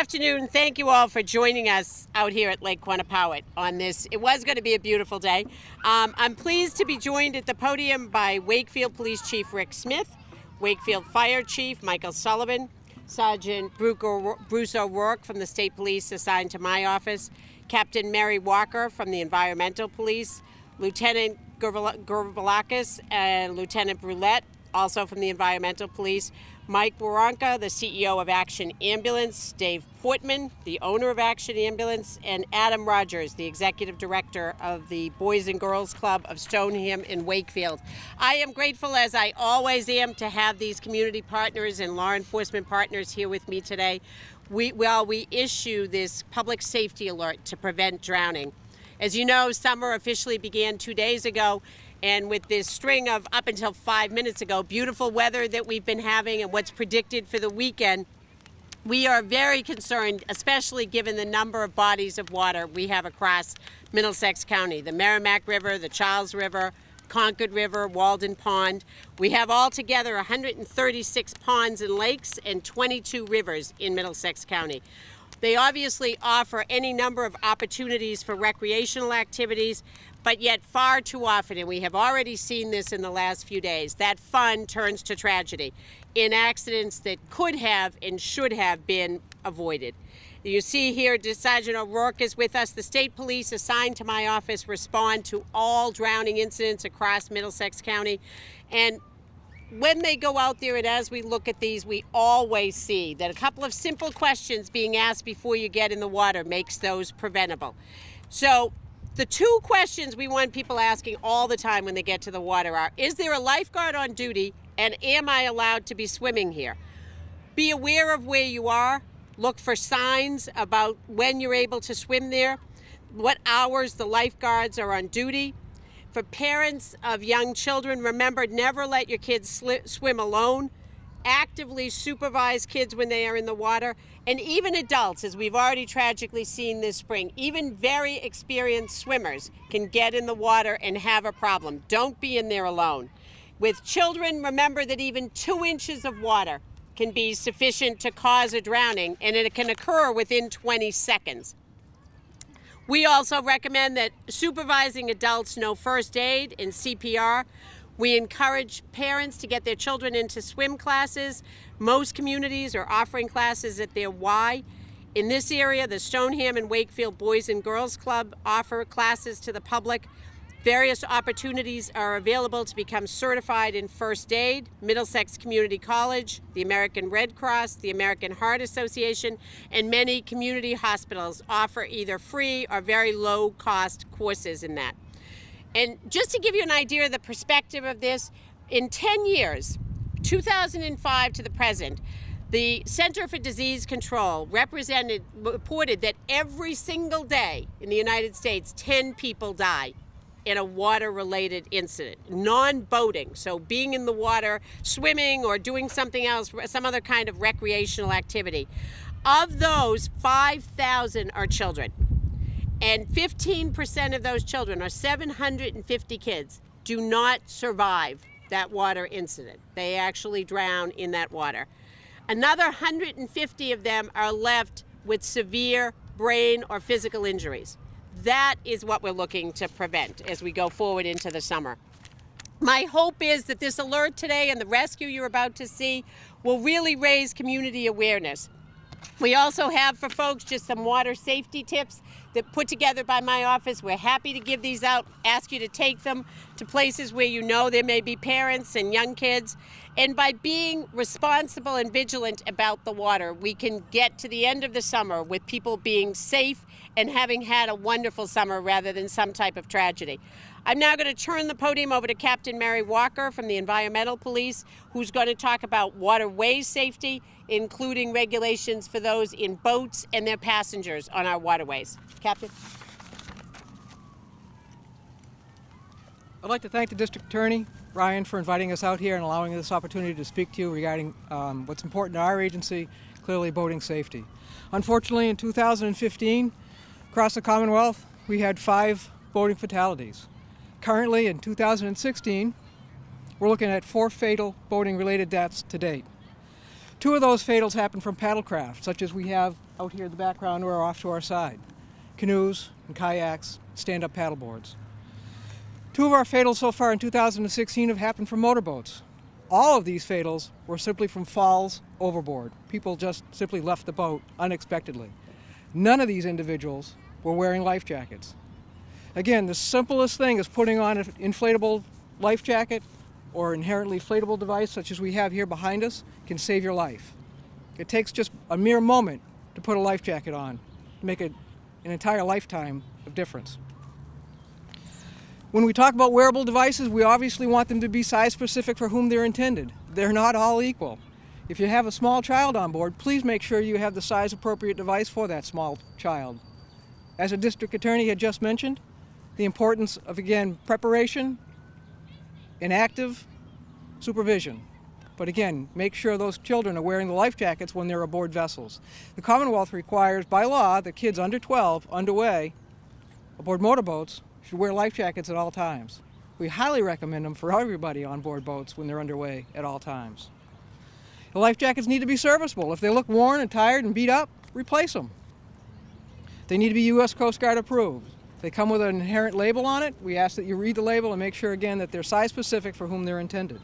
afternoon. Thank you all for joining us out here at Lake Quannapowitt on this. It was going to be a beautiful day. I'm pleased to be joined at the podium by Wakefield Police Chief Rick Smith, Wakefield Fire Chief Michael Sullivan, Sergeant Bruce O'Rourke from the State Police assigned to my office, Captain Mary Walker from the Environmental Police, Lieutenant Gurbalakis and Lieutenant Brulette, also from the Environmental Police, Mike Waronka, the CEO of Action Ambulance, Dave Portman, the owner of Action Ambulance, and Adam Rogers, the Executive Director of the Boys and Girls Club of Stoneham in Wakefield. I am grateful, as I always am, to have these community partners and law enforcement partners here with me today. We issue this public safety alert to prevent drowning. As you know, summer officially began 2 days ago, and with this string of, up until 5 minutes ago, beautiful weather that we've been having and what's predicted for the weekend, we are very concerned, especially given the number of bodies of water we have across Middlesex County. The Merrimack River, the Charles River, Concord River, Walden Pond. We have altogether 136 ponds and lakes and 22 rivers in Middlesex County. They obviously offer any number of opportunities for recreational activities, but yet far too often, and we have already seen this in the last few days, that fun turns to tragedy in accidents that could have and should have been avoided. You see here, Sergeant O'Rourke is with us. The state police assigned to my office respond to all drowning incidents across Middlesex County. And when they go out there, and as we look at these, we always see that a couple of simple questions being asked before you get in the water makes those preventable. So the two questions we want people asking all the time when they get to the water are, is there a lifeguard on duty, and am I allowed to be swimming here? Be aware of where you are. Look for signs about when you're able to swim there, what hours the lifeguards are on duty. For parents of young children, remember, never let your kids swim alone. Actively supervise kids when they are in the water. And even adults, as we've already tragically seen this spring, even very experienced swimmers can get in the water and have a problem. Don't be in there alone. With children, remember that even 2 inches of water can be sufficient to cause a drowning, and it can occur within 20 seconds. We also recommend that supervising adults know first aid and CPR. We encourage parents to get their children into swim classes. Most communities are offering classes at their Y. In this area, the Stoneham and Wakefield Boys and Girls Club offer classes to the public. Various opportunities are available to become certified in first aid. Middlesex Community College, the American Red Cross, the American Heart Association, and many community hospitals offer either free or very low-cost courses in that. And just to give you an idea of the perspective of this, in 10 years, 2005 to the present, the Center for Disease Control reported that every single day in the United States, 10 people die in a water-related incident, non-boating, so being in the water, swimming or doing something else, some other kind of recreational activity. Of those, 5,000 are children. And 15% of those children, or 750 kids, do not survive that water incident. They actually drown in that water. Another 150 of them are left with severe brain or physical injuries. That is what we're looking to prevent as we go forward into the summer. My hope is that this alert today and the rescue you're about to see will really raise community awareness. We also have for folks just some water safety tips that put together by my office. We're happy to give these out, ask you to take them to places where you know there may be parents and young kids. And by being responsible and vigilant about the water, we can get to the end of the summer with people being safe and having had a wonderful summer rather than some type of tragedy. I'm now going to turn the podium over to Captain Mary Walker from the Environmental Police, who's going to talk about waterway safety, including regulations for those in boats and their passengers on our waterways. Captain. I'd like to thank the District Attorney, Ryan, for inviting us out here and allowing us this opportunity to speak to you regarding what's important to our agency, clearly boating safety. Unfortunately, in 2015, across the Commonwealth, we had 5 boating fatalities. Currently, in 2016, we're looking at 4 fatal boating-related deaths to date. 2 of those fatals happened from paddlecraft, such as we have out here in the background or off to our side. Canoes and kayaks, stand-up paddleboards. 2 of our fatals so far in 2016 have happened from motorboats. All of these fatals were simply from falls overboard. People just simply left the boat unexpectedly. None of these individuals were wearing life jackets. Again, the simplest thing is putting on an inflatable life jacket or inherently inflatable device such as we have here behind us can save your life. It takes just a mere moment to put a life jacket on to make an entire lifetime of difference. When we talk about wearable devices, we obviously want them to be size specific for whom they're intended. They're not all equal. If you have a small child on board, please make sure you have the size appropriate device for that small child. As a district attorney had just mentioned, the importance of, again, preparation and active supervision. But again, make sure those children are wearing the life jackets when they're aboard vessels. The Commonwealth requires by law that kids under 12 underway aboard motorboats should wear life jackets at all times. We highly recommend them for everybody on board boats when they're underway at all times. The life jackets need to be serviceable. If they look worn and tired and beat up, replace them. They need to be U.S. Coast Guard approved. They come with an inherent label on it. We ask that you read the label and make sure again that they're size specific for whom they're intended.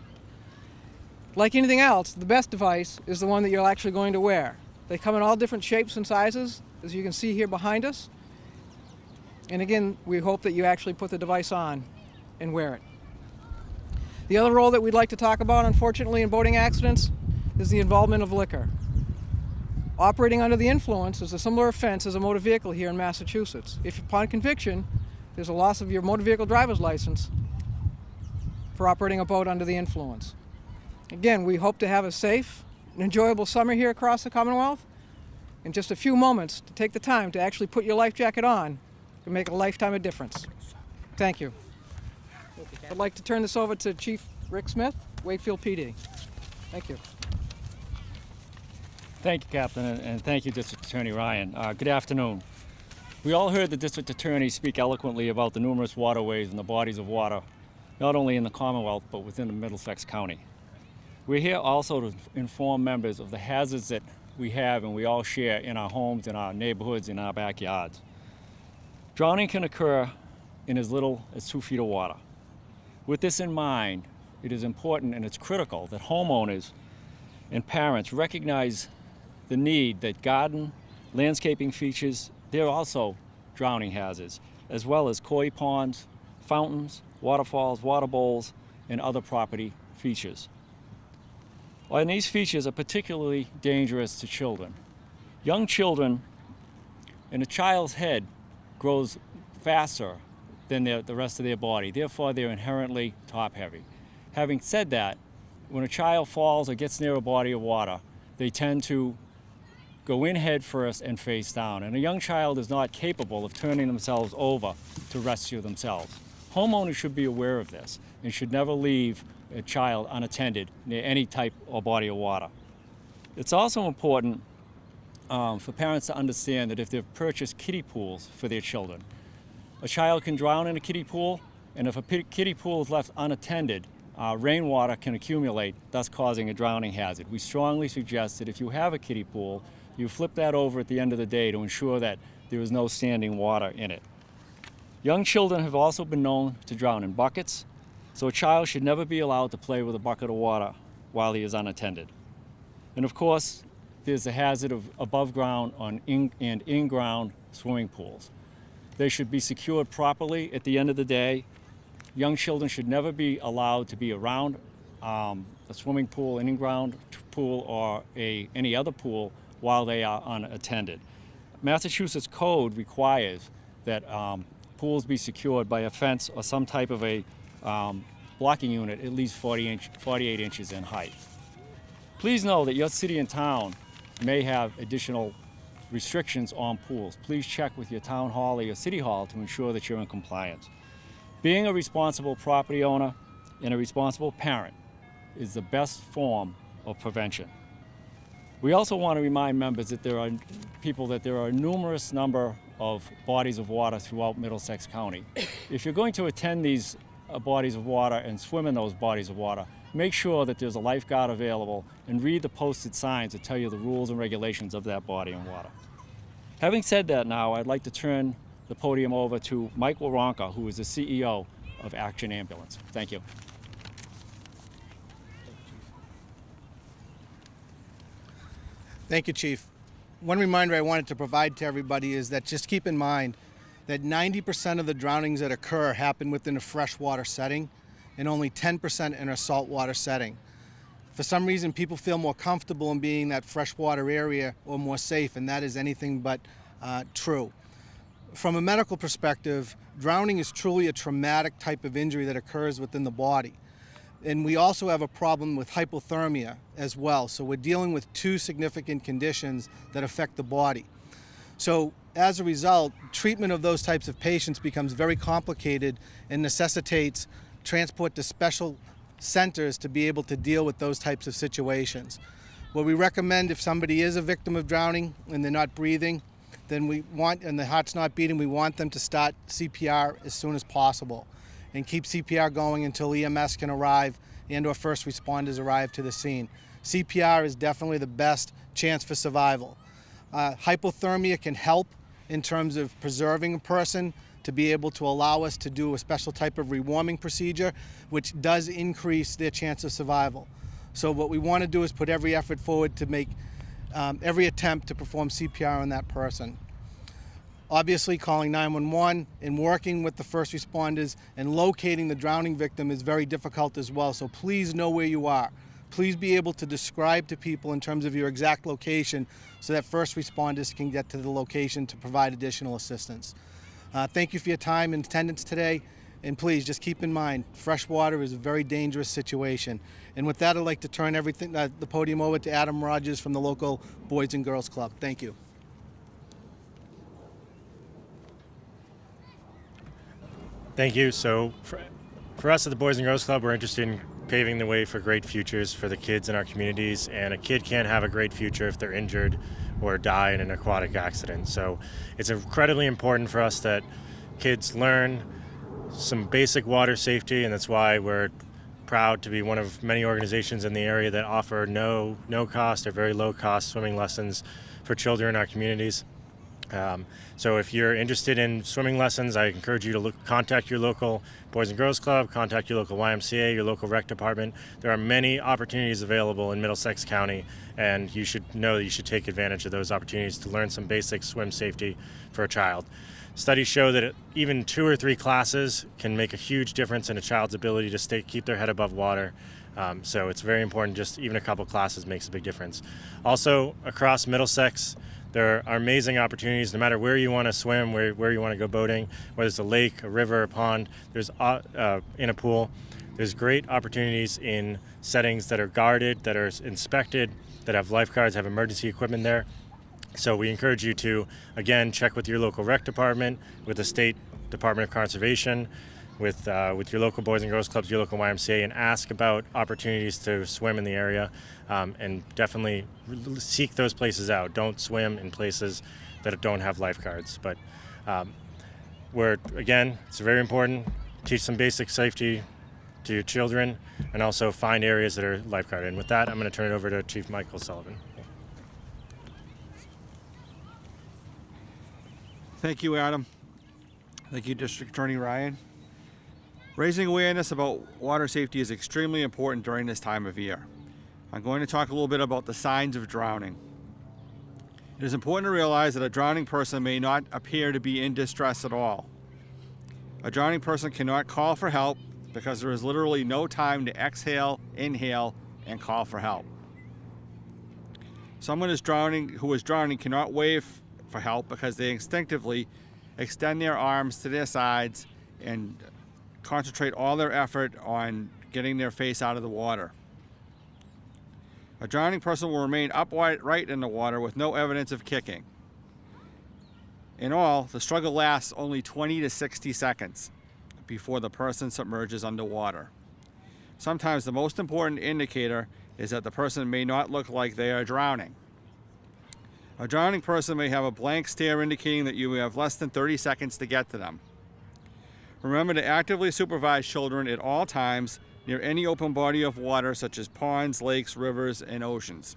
Like anything else, the best device is the one that you're actually going to wear. They come in all different shapes and sizes, as you can see here behind us. And again, we hope that you actually put the device on and wear it. The other role that we'd like to talk about, unfortunately, in boating accidents is the involvement of liquor. Operating under the influence is a similar offense as a motor vehicle here in Massachusetts. If upon conviction, there's a loss of your motor vehicle driver's license for operating a boat under the influence. Again, we hope to have a safe and enjoyable summer here across the Commonwealth. In just a few moments, to take the time to actually put your life jacket on can make a lifetime of difference. Thank you. I'd like to turn this over to Chief Rick Smith, Wakefield PD. Thank you. Thank you, Captain, and thank you, District Attorney Ryan. Good afternoon. We all heard the District Attorney speak eloquently about the numerous waterways and the bodies of water, not only in the Commonwealth, but within the Middlesex County. We're here also to inform members of the hazards that we have and we all share in our homes, in our neighborhoods, in our backyards. Drowning can occur in as little as 2 feet of water. With this in mind, it is important and it's critical that homeowners and parents recognize the need that garden, landscaping features, they're also drowning hazards, as well as koi ponds, fountains, waterfalls, water bowls, and other property features. And these features are particularly dangerous to children. Young children, and a child's head grows faster than the rest of their body. Therefore, they're inherently top-heavy. Having said that, when a child falls or gets near a body of water, they tend to go in head first and face down. And a young child is not capable of turning themselves over to rescue themselves. Homeowners should be aware of this and should never leave a child unattended near any type or body of water. It's also important for parents to understand that if they've purchased kiddie pools for their children, a child can drown in a kiddie pool, and if a kiddie pool is left unattended, rainwater can accumulate, thus causing a drowning hazard. We strongly suggest that if you have a kiddie pool, you flip that over at the end of the day to ensure that there is no standing water in it. Young children have also been known to drown in buckets, so a child should never be allowed to play with a bucket of water while he is unattended. And of course, there's the hazard of above ground and in-ground swimming pools. They should be secured properly at the end of the day. Young children should never be allowed to be around a swimming pool, an in-ground pool, or any other pool while they are unattended. Massachusetts code requires that pools be secured by a fence or some type of a blocking unit at least 48 inches in height. Please know that your city and town may have additional restrictions on pools. Please check with your town hall or your city hall to ensure that you're in compliance. Being a responsible property owner and a responsible parent is the best form of prevention. We also want to remind members that there are a numerous number of bodies of water throughout Middlesex County. If you're going to attend these bodies of water and swim in those bodies of water, make sure that there's a lifeguard available and read the posted signs that tell you the rules and regulations of that body of water. Having said that now, I'd like to turn the podium over to Mike Waronka, who is the CEO of Action Ambulance. Thank you. Thank you, Chief. One reminder I wanted to provide to everybody is that just keep in mind that 90% of the drownings that occur happen within a freshwater setting and only 10% in a saltwater setting. For some reason, people feel more comfortable in being in that freshwater area or more safe, and that is anything but true. From a medical perspective, drowning is truly a traumatic type of injury that occurs within the body. And we also have a problem with hypothermia as well. So we're dealing with two significant conditions that affect the body. So as a result, treatment of those types of patients becomes very complicated and necessitates transport to special centers to be able to deal with those types of situations. What we recommend, if somebody is a victim of drowning and they're not breathing, and the heart's not beating, we want them to start CPR as soon as possible and keep CPR going until EMS can arrive and/or first responders arrive to the scene. CPR is definitely the best chance for survival. Hypothermia can help in terms of preserving a person to be able to allow us to do a special type of rewarming procedure, which does increase their chance of survival. So what we want to do is put every effort forward to make every attempt to perform CPR on that person. Obviously, calling 911 and working with the first responders and locating the drowning victim is very difficult as well. So please know where you are. Please be able to describe to people in terms of your exact location so that first responders can get to the location to provide additional assistance. Thank you for your time and attendance today. And please just keep in mind, freshwater is a very dangerous situation. And with that, I'd like to turn the podium over to Adam Rogers from the local Boys and Girls Club. Thank you. Thank you. So for us at the Boys and Girls Club, we're interested in paving the way for great futures for the kids in our communities. And a kid can't have a great future if they're injured or die in an aquatic accident. So it's incredibly important for us that kids learn some basic water safety, and that's why we're proud to be one of many organizations in the area that offer no cost or very low cost swimming lessons for children in our communities. So if you're interested in swimming lessons, I encourage you to contact your local Boys and Girls Club, contact your local YMCA, your local rec department. There are many opportunities available in Middlesex County, and you should know that you should take advantage of those opportunities to learn some basic swim safety for a child. Studies show that even 2 or 3 classes can make a huge difference in a child's ability to keep their head above water. So it's very important, just even a couple classes makes a big difference. Also, across Middlesex, there are amazing opportunities no matter where you want to swim, where you want to go boating, whether it's a lake, a river, a pond, there's in a pool. There's great opportunities in settings that are guarded, that are inspected, that have lifeguards, have emergency equipment there. So we encourage you to, again, check with your local rec department, with the State Department of Conservation, with your local Boys and Girls Clubs, your local YMCA, and ask about opportunities to swim in the area, and definitely seek those places out. Don't swim in places that don't have lifeguards. But it's very important, teach some basic safety to your children, and also find areas that are lifeguarded. And with that, I'm going to turn it over to Chief Michael Sullivan. Thank you, Adam. Thank you, District Attorney Ryan. Raising awareness about water safety is extremely important during this time of year. I'm going to talk a little bit about the signs of drowning. It is important to realize that a drowning person may not appear to be in distress at all. A drowning person cannot call for help because there is literally no time to exhale, inhale, and call for help. Someone who is drowning cannot wave for help because they instinctively extend their arms to their sides and concentrate all their effort on getting their face out of the water. A drowning person will remain upright in the water with no evidence of kicking. In all, the struggle lasts only 20 to 60 seconds before the person submerges underwater. Sometimes the most important indicator is that the person may not look like they are drowning. A drowning person may have a blank stare indicating that you have less than 30 seconds to get to them. Remember to actively supervise children at all times near any open body of water such as ponds, lakes, rivers, and oceans.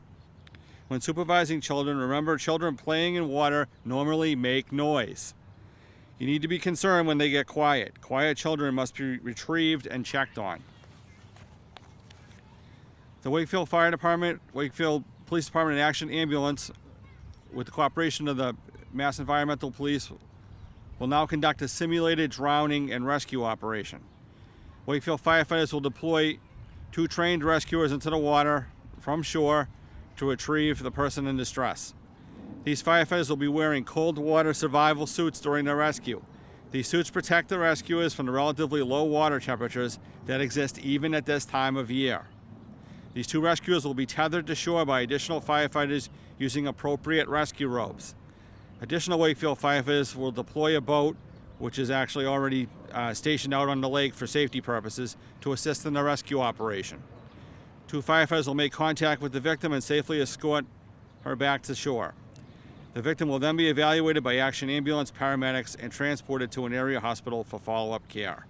When supervising children, remember children playing in water normally make noise. You need to be concerned when they get quiet. Quiet children must be retrieved and checked on. The Wakefield Fire Department, Wakefield Police Department and Action Ambulance, with the cooperation of the Mass Environmental Police, will now conduct a simulated drowning and rescue operation. Wakefield firefighters will deploy 2 trained rescuers into the water from shore to retrieve the person in distress. These firefighters will be wearing cold water survival suits during their rescue. These suits protect the rescuers from the relatively low water temperatures that exist even at this time of year. These 2 rescuers will be tethered to shore by additional firefighters using appropriate rescue ropes. Additional Wakefield firefighters will deploy a boat, which is actually already stationed out on the lake for safety purposes, to assist in the rescue operation. 2 firefighters will make contact with the victim and safely escort her back to shore. The victim will then be evaluated by Action Ambulance paramedics and transported to an area hospital for follow-up care.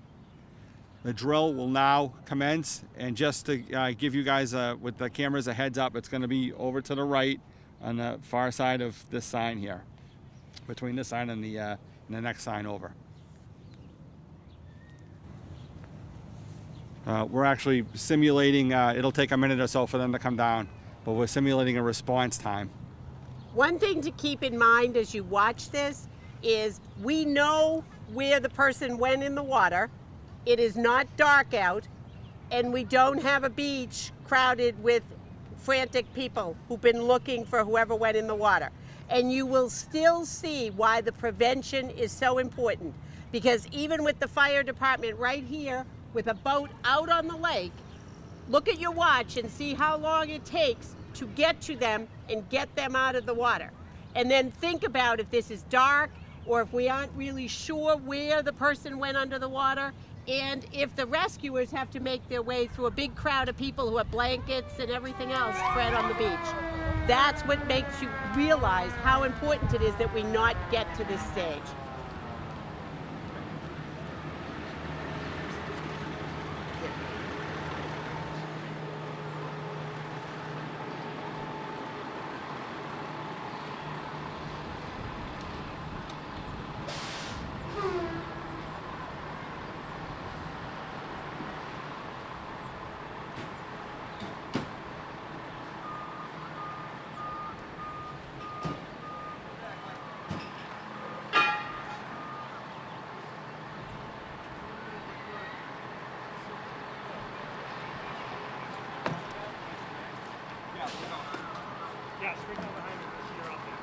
The drill will now commence, and just to give you guys with the cameras a heads up, it's going to be over to the right on the far side of this sign here, between this sign and the next sign over. We're actually simulating, it'll take a minute or so for them to come down, but we're simulating a response time. One thing to keep in mind as you watch this is we know where the person went in the water. It is not dark out, and we don't have a beach crowded with frantic people who've been looking for whoever went in the water. And you will still see why the prevention is so important, because even with the fire department right here with a boat out on the lake, look at your watch and see how long it takes to get to them and get them out of the water. And then think about if this is dark or if we aren't really sure where the person went under the water, and if the rescuers have to make their way through a big crowd of people who have blankets and everything else spread on the beach. That's what makes you realize how important it is that we not get to this stage. Yeah, straight down behind me. You're out there.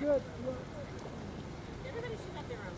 Everybody should have their own.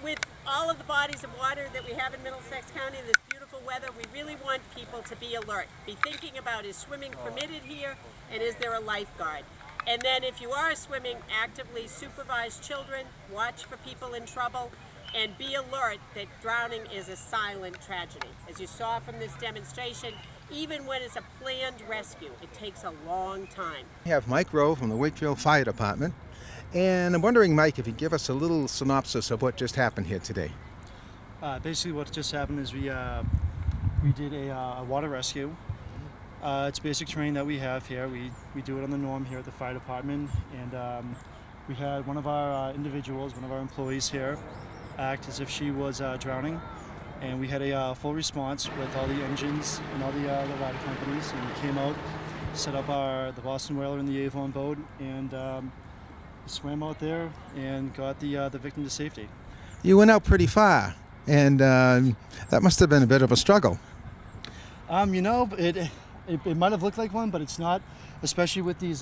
With all of the bodies of water that we have in Middlesex County, this beautiful weather, we really want people to be alert. Be thinking about, is swimming permitted here, and is there a lifeguard? And then if you are swimming, actively supervise children, watch for people in trouble, and be alert that drowning is a silent tragedy. As you saw from this demonstration, even when it's a planned rescue, it takes a long time. We have Mike Rowe from the Wakefield Fire Department. And I'm wondering, Mike, if you give us a little synopsis of what just happened here today. Basically what just happened is we did a water rescue. It's basic training that we have here. We do it on the norm here at the fire department, and we had one of our individuals, one of our employees here, act as if she was drowning, and we had a full response with all the engines and all the rider companies, and we came out, set up the Boston Whaler and the Avon boat, and swam out there and got the victim to safety. You went out pretty far, and that must have been a bit of a struggle. It might have looked like one, but it's not. Especially with these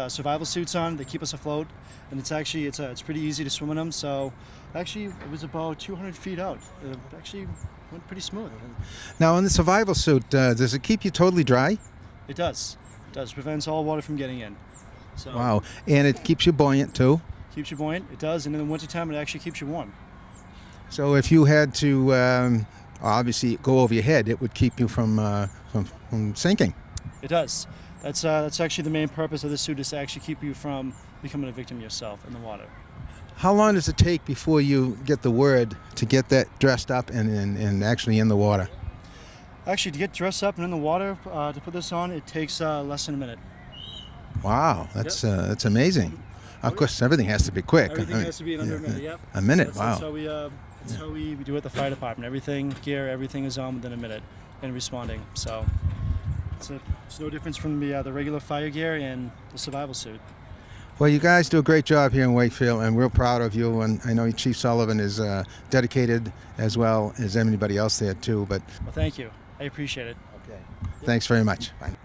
survival suits on, they keep us afloat, and it's pretty easy to swim in them. So, actually, it was about 200 feet out. It actually went pretty smooth. Now, in the survival suit, does it keep you totally dry? It does. It does. Prevents all water from getting in. So Wow, and it keeps you buoyant too? Keeps you buoyant, it does, and in the wintertime it actually keeps you warm. So if you had to obviously go over your head, it would keep you from sinking? It does. That's actually the main purpose of the suit, is to actually keep you from becoming a victim yourself in the water. How long does it take before you get the word to get that dressed up and actually in the water? Actually, to get dressed up and in the water, to put this on, it takes less than a minute. Wow, that's amazing. Of course, everything has to be quick. Everything has to be in under a minute, yep. A minute, That's wow. That's how we do it at the fire department. Everything is on within a minute and responding. So it's no difference from the regular fire gear and the survival suit. Well, you guys do a great job here in Wakefield, and we're proud of you. And I know Chief Sullivan is dedicated as well as anybody else there too. But Well, thank you. I appreciate it. okay, thanks very much. Bye.